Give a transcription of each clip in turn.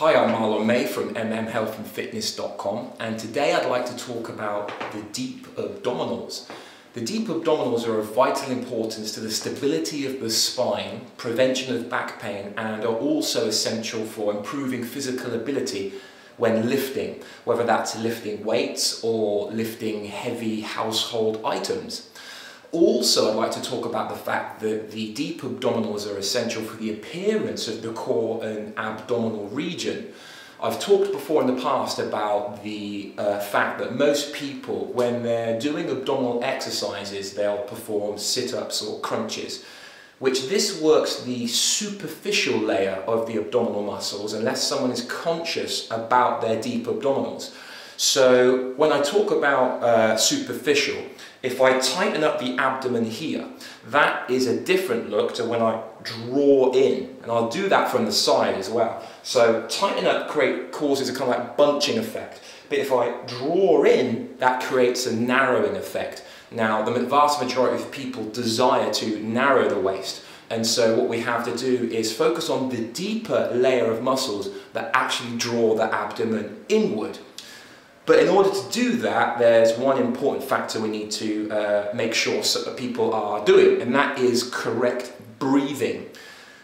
Hi, I'm Marlon May from MMHealthandFitness.com, and today I'd like to talk about the deep abdominals. The deep abdominals are of vital importance to the stability of the spine, prevention of back pain, and are also essential for improving physical ability when lifting, whether that's lifting weights or lifting heavy household items. Also, I'd like to talk about the fact that the deep abdominals are essential for the appearance of the core and abdominal region. I've talked before in the past about the fact that most people, when they're doing abdominal exercises, they'll perform sit-ups or crunches, which this works the superficial layer of the abdominal muscles unless someone is conscious about their deep abdominals. So when I talk about superficial, if I tighten up the abdomen here, that is a different look to when I draw in, and I'll do that from the side as well. So tighten up causes a kind of like bunching effect, but if I draw in, that creates a narrowing effect. Now, the vast majority of people desire to narrow the waist, and so what we have to do is focus on the deeper layer of muscles that actually draw the abdomen inward. But in order to do that, there's one important factor we need to make sure people are doing, and that is correct breathing.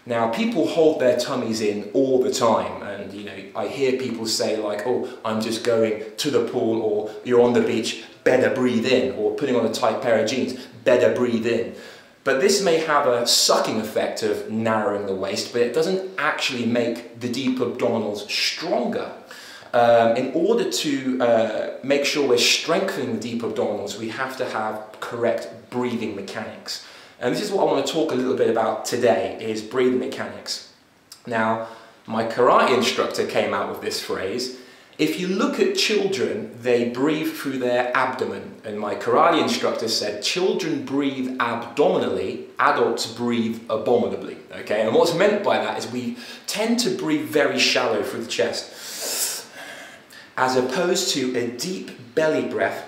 Now, people hold their tummies in all the time, and I hear people say like, oh, I'm just going to the pool, or you're on the beach, better breathe in, or putting on a tight pair of jeans, better breathe in. But this may have a sucking effect of narrowing the waist, but it doesn't actually make the deep abdominals stronger. In order to make sure we're strengthening the deep abdominals, we have to have correct breathing mechanics. And this is what I want to talk a little bit about today, is breathing mechanics. Now, my karate instructor came out with this phrase: if you look at children, they breathe through their abdomen. And my karate instructor said, children breathe abdominally, adults breathe abominably. Okay, and what's meant by that is we tend to breathe very shallow through the chest, as opposed to a deep belly breath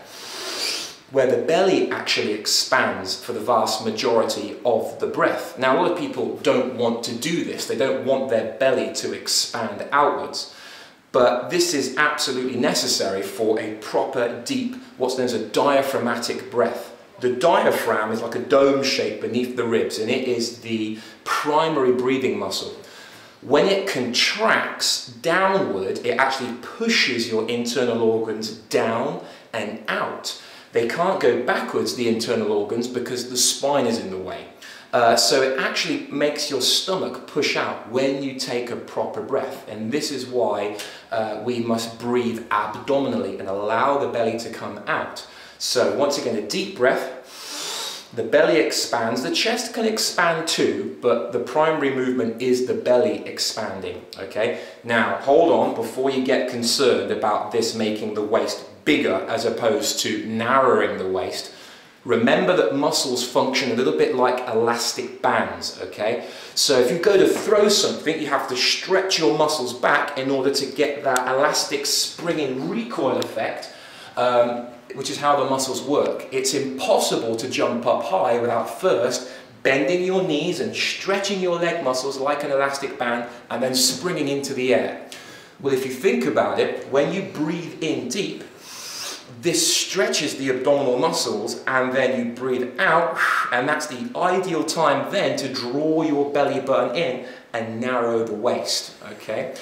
where the belly actually expands for the vast majority of the breath. Now, a lot of people don't want to do this. They don't want their belly to expand outwards. But this is absolutely necessary for a proper, deep, what's known as a diaphragmatic breath. The diaphragm is like a dome shape beneath the ribs, and it is the primary breathing muscle. When it contracts downward, it actually pushes your internal organs down and out. They can't go backwards, the internal organs, because the spine is in the way. So it actually makes your stomach push out when you take a proper breath. And this is why we must breathe abdominally and allow the belly to come out. So once again, a deep breath. The belly expands, the chest can expand too, but the primary movement is the belly expanding, okay? Now, hold on, before you get concerned about this making the waist bigger as opposed to narrowing the waist, remember that muscles function a little bit like elastic bands, okay? So if you go to throw something, you have to stretch your muscles back in order to get that elastic springing recoil effect, which is how the muscles work. It's impossible to jump up high without first bending your knees and stretching your leg muscles like an elastic band and then springing into the air. Well, if you think about it, when you breathe in deep, this stretches the abdominal muscles, and then you breathe out, and that's the ideal time then to draw your belly button in and narrow the waist, okay?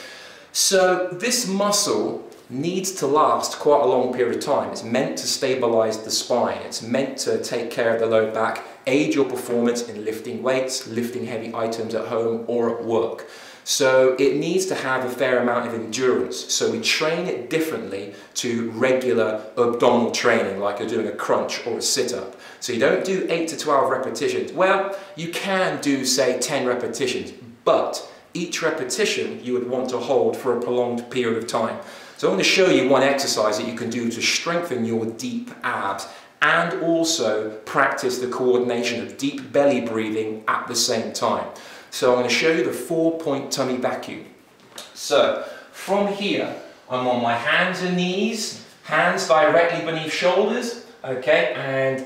So this muscle needs to last quite a long period of time. It's meant to stabilize the spine. It's meant to take care of the low back, aid your performance in lifting weights, lifting heavy items at home or at work. So it needs to have a fair amount of endurance. So we train it differently to regular abdominal training, like you're doing a crunch or a sit-up. So you don't do 8 to 12 repetitions. Well, you can do, say, 10 repetitions, but each repetition you would want to hold for a prolonged period of time. So I'm going to show you one exercise that you can do to strengthen your deep abs and also practice the coordination of deep belly breathing at the same time. So I'm going to show you the 4-point tummy vacuum. So from here, I'm on my hands and knees, hands directly beneath shoulders, okay, and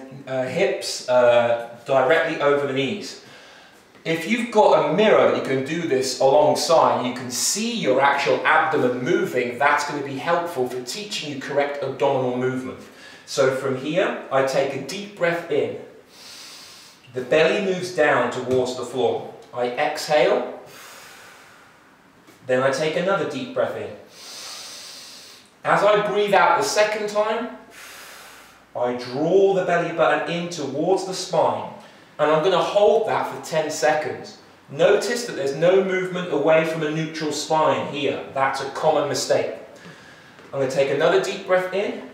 hips directly over the knees. If you've got a mirror that you can do this alongside, you can see your actual abdomen moving, that's going to be helpful for teaching you correct abdominal movement. So from here, I take a deep breath in. The belly moves down towards the floor. I exhale. Then I take another deep breath in. As I breathe out the second time, I draw the belly button in towards the spine. And I'm going to hold that for 10 seconds. Notice that there's no movement away from a neutral spine here. That's a common mistake. I'm going to take another deep breath in.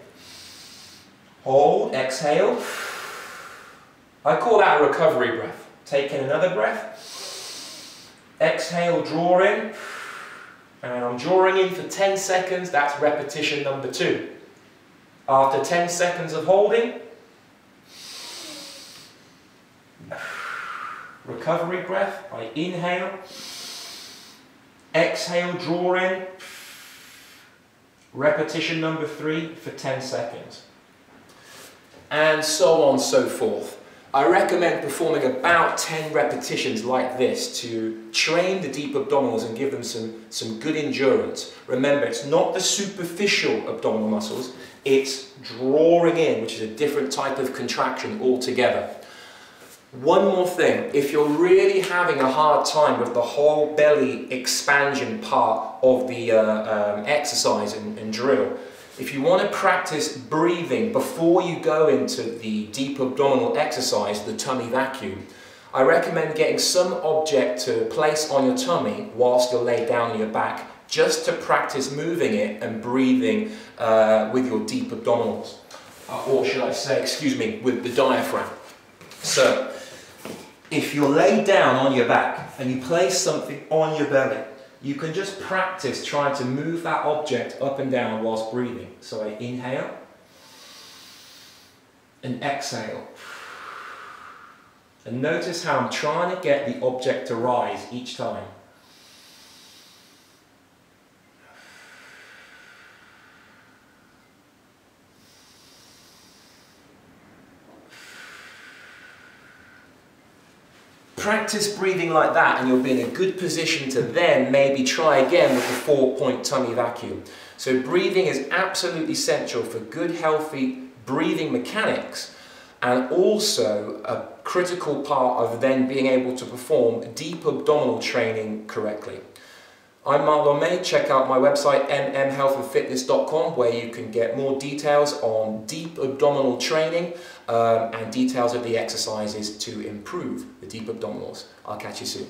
Hold, exhale. I call that a recovery breath. Take in another breath. Exhale, draw in. And I'm drawing in for 10 seconds. That's repetition number 2. After 10 seconds of holding, recovery breath, I inhale, exhale, draw in, repetition number 3 for 10 seconds. And so on and so forth. I recommend performing about 10 repetitions like this to train the deep abdominals and give them some good endurance. Remember, it's not the superficial abdominal muscles, it's drawing in, which is a different type of contraction altogether. One more thing, if you're really having a hard time with the whole belly expansion part of the exercise and drill, if you want to practice breathing before you go into the deep abdominal exercise, the tummy vacuum, I recommend getting some object to place on your tummy whilst you're laid down on your back, just to practice moving it and breathing with your deep abdominals. Or should I say, excuse me, with the diaphragm. So, if you're laid down on your back and you place something on your belly, you can just practice trying to move that object up and down whilst breathing. So I inhale and exhale. And notice how I'm trying to get the object to rise each time. Practice breathing like that and you'll be in a good position to then maybe try again with the 4-point tummy vacuum. So breathing is absolutely essential for good, healthy breathing mechanics, and also a critical part of then being able to perform deep abdominal training correctly. I'm Marlon May. Check out my website MMHealthandFitness.com, where you can get more details on deep abdominal training and details of the exercises to improve the deep abdominals. I'll catch you soon.